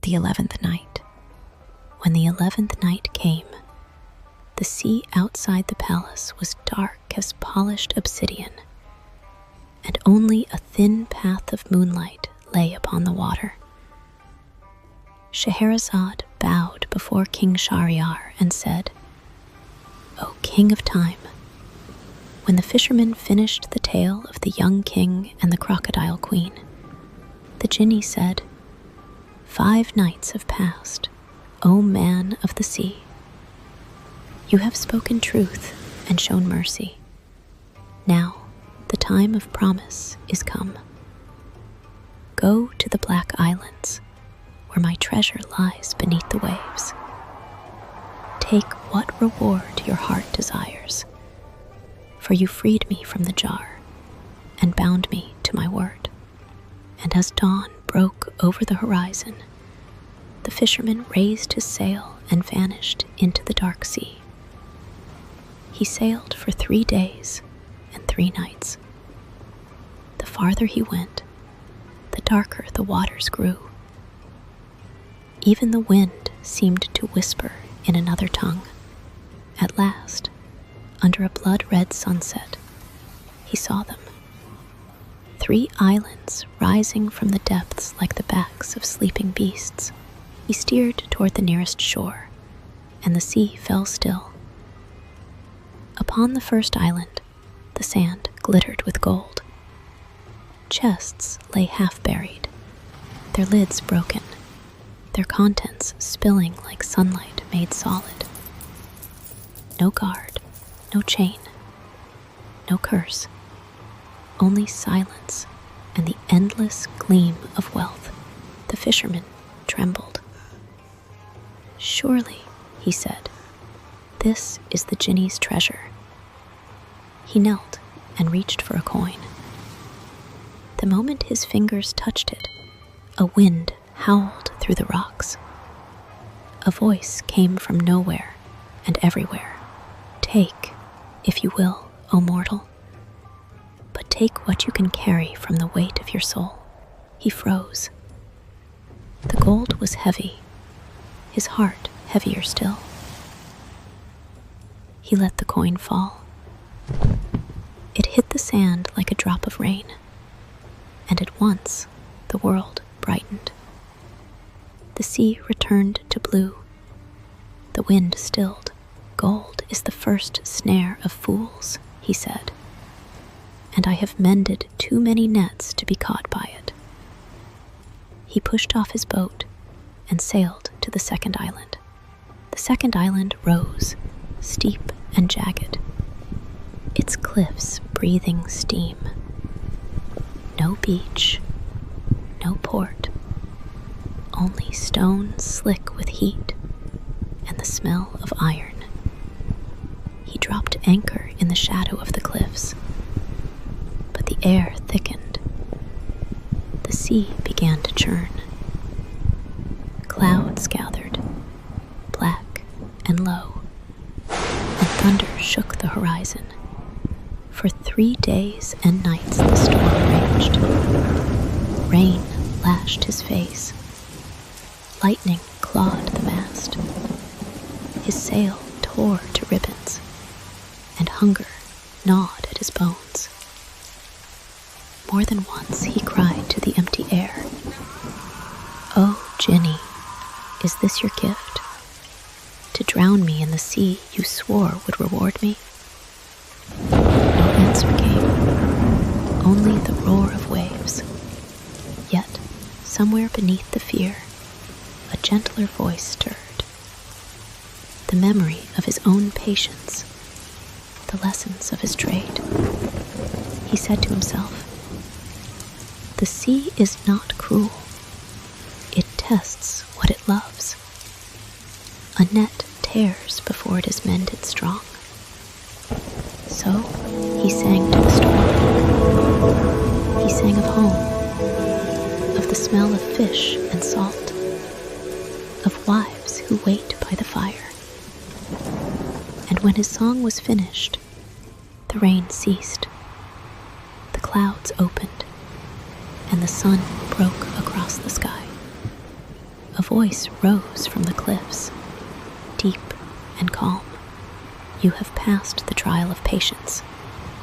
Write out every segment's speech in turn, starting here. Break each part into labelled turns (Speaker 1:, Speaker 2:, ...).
Speaker 1: the 11th night. When the 11th night came, the sea outside the palace was dark as polished obsidian, and only a thin path of moonlight lay upon the water. Scheherazade bowed before King Shahryar and said, "O King of Time, when the fisherman finished the tale of the young king and the Crocodile Queen, the Jinni said, 5 nights have passed, O man of the sea. You have spoken truth and shown mercy. Now the time of promise is come. Go to the Black Islands, where my treasure lies beneath the waves. Take what reward your heart desires, for you freed me from the jar and bound me to my word." And as dawn broke over the horizon, the fisherman raised his sail and vanished into the dark sea. He sailed for 3 days and 3 nights. The farther he went, the darker the waters grew. Even the wind seemed to whisper in another tongue. At last, under a blood-red sunset, he saw them. 3 islands rising from the depths like the backs of sleeping beasts. He steered toward the nearest shore, and the sea fell still. Upon the first island, the sand glittered with gold. Chests lay half-buried, their lids broken, their contents spilling like sunlight made solid. No guard, no chain, no curse, only silence and the endless gleam of wealth. The fisherman trembled. "Surely," he said, "this is the Jinni's treasure." He knelt and reached for a coin. The moment his fingers touched it, a wind howled through the rocks. A voice came from nowhere and everywhere. "Take, if you will, O mortal, but take what you can carry from the weight of your soul." He froze. The gold was heavy, his heart heavier still. He let the coin fall. It hit the sand like a drop of rain, and at once the world brightened. The sea returned to blue. The wind stilled. "Gold is the first snare of fools," he said, "and I have mended too many nets to be caught by it." He pushed off his boat and sailed to the second island. The second island rose, steep and jagged, its cliffs breathing steam. No beach, no port, only stone slick with heat and the smell of iron. He dropped anchor in the shadow of the cliffs, but the air thickened. The sea began to churn. Clouds gathered, black and low, and thunder shook the horizon. For 3 days and nights the storm raged. Rain lashed his face. Lightning clawed the mast. His sail tore to ribbons, and hunger gnawed at his bones. More than once he cried to the empty air, "Oh, Jinni, is this your gift? To drown me in the sea you swore would reward me?" No answer came, only the roar of waves. Yet, somewhere beneath the fear, a gentler voice stirred. The memory of his own patience, the lessons of his trade. He said to himself, "The sea is not cruel. It tests what it loves. A net tears before it is mended strong." So he sang to the storm. He sang of home, of the smell of fish and salt, of wives who wait by the fire. And when his song was finished, the rain ceased, the clouds opened, and the sun broke across the sky. a voice rose from the cliffs, deep and calm. You have passed the trial of patience.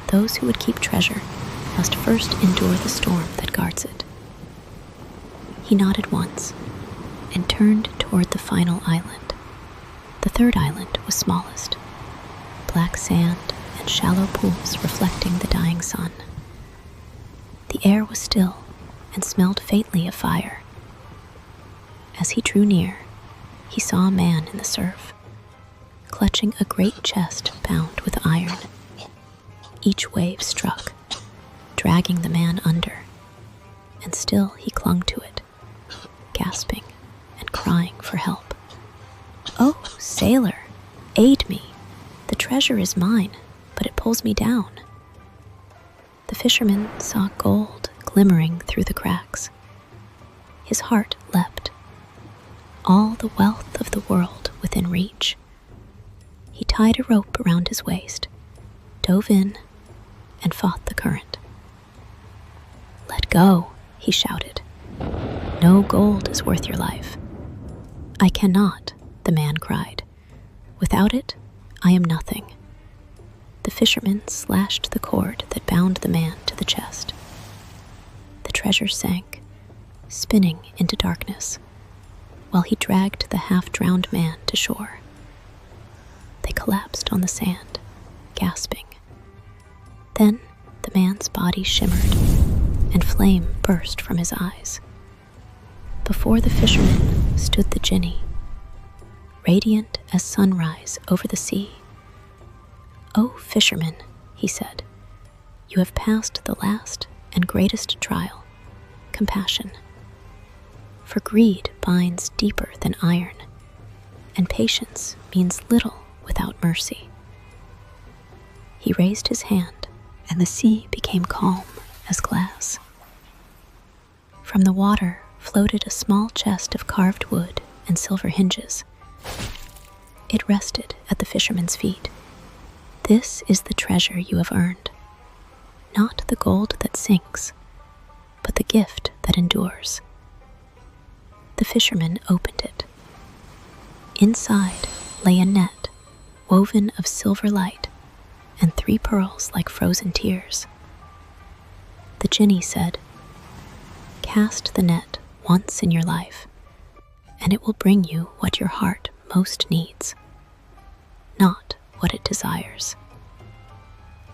Speaker 1: Those who would keep treasure must first endure the storm that guards it. He nodded once and turned toward the final island. The third island was smallest, black sand and shallow pools reflecting the dying sun. The air was still and smelled faintly of fire. As he drew near, he saw a man in the surf, clutching a great chest bound with iron. Each wave struck, dragging the man under, and still he clung to it, gasping and crying for help. "Oh, sailor, aid me. The treasure is mine, but it pulls me down." The fisherman saw gold glimmering through the cracks. His heart leapt. All the wealth of the world within reach. He tied a rope around his waist, dove in, and fought the current. "Let go," he shouted. "No gold is worth your life." "I cannot," the man cried. "Without it, I am nothing." The fisherman slashed the cord that bound the man to the chest. The treasure sank, spinning into darkness, while he dragged the half-drowned man to shore. They collapsed on the sand, gasping. Then the man's body shimmered, and flame burst from his eyes. Before the fisherman stood the Jinni, radiant as sunrise over the sea. "O fisherman," he said, "you have passed the last and greatest trial, compassion. For greed binds deeper than iron, and patience means little without mercy." He raised his hand, and the sea became calm as glass. From the water floated a small chest of carved wood and silver hinges. It rested at the fisherman's feet. "This is the treasure you have earned. Not the gold that sinks, but the gift that endures." The fisherman opened it. Inside lay a net woven of silver light and 3 pearls like frozen tears. The Jinni said, "Cast the net once in your life, and it will bring you what your heart most needs, not what it desires.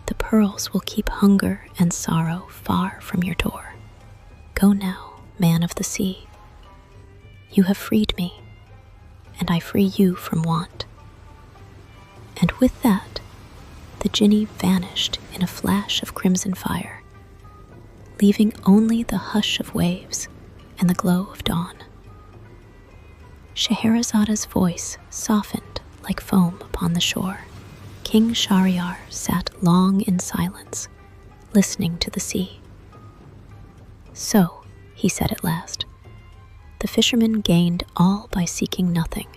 Speaker 1: The pearls will keep hunger and sorrow far from your door. Go now, man of the sea. You have freed me, and I free you from want." And with that, the Jinni vanished in a flash of crimson fire, leaving only the hush of waves and the glow of dawn. Scheherazade's voice softened like foam upon the shore. King Shahryar sat long in silence, listening to the sea. "So," he said at last, "the fisherman gained all by seeking nothing."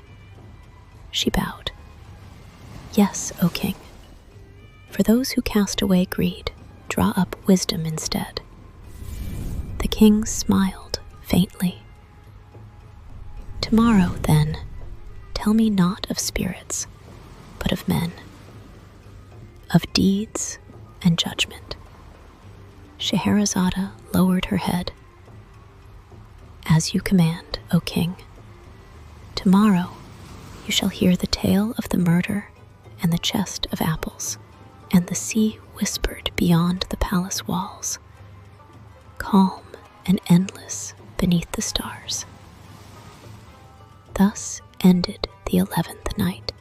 Speaker 1: She bowed. "Yes, O king. For those who cast away greed, draw up wisdom instead." The king smiled faintly. "Tomorrow, then, tell me not of spirits, but of men, of deeds and judgment." Scheherazade lowered her head. "As you command, O king. Tomorrow you shall hear the tale of the murder and the chest of apples, and the sea whispered beyond the palace walls, calm and endless beneath the stars." Thus ended the 11th night.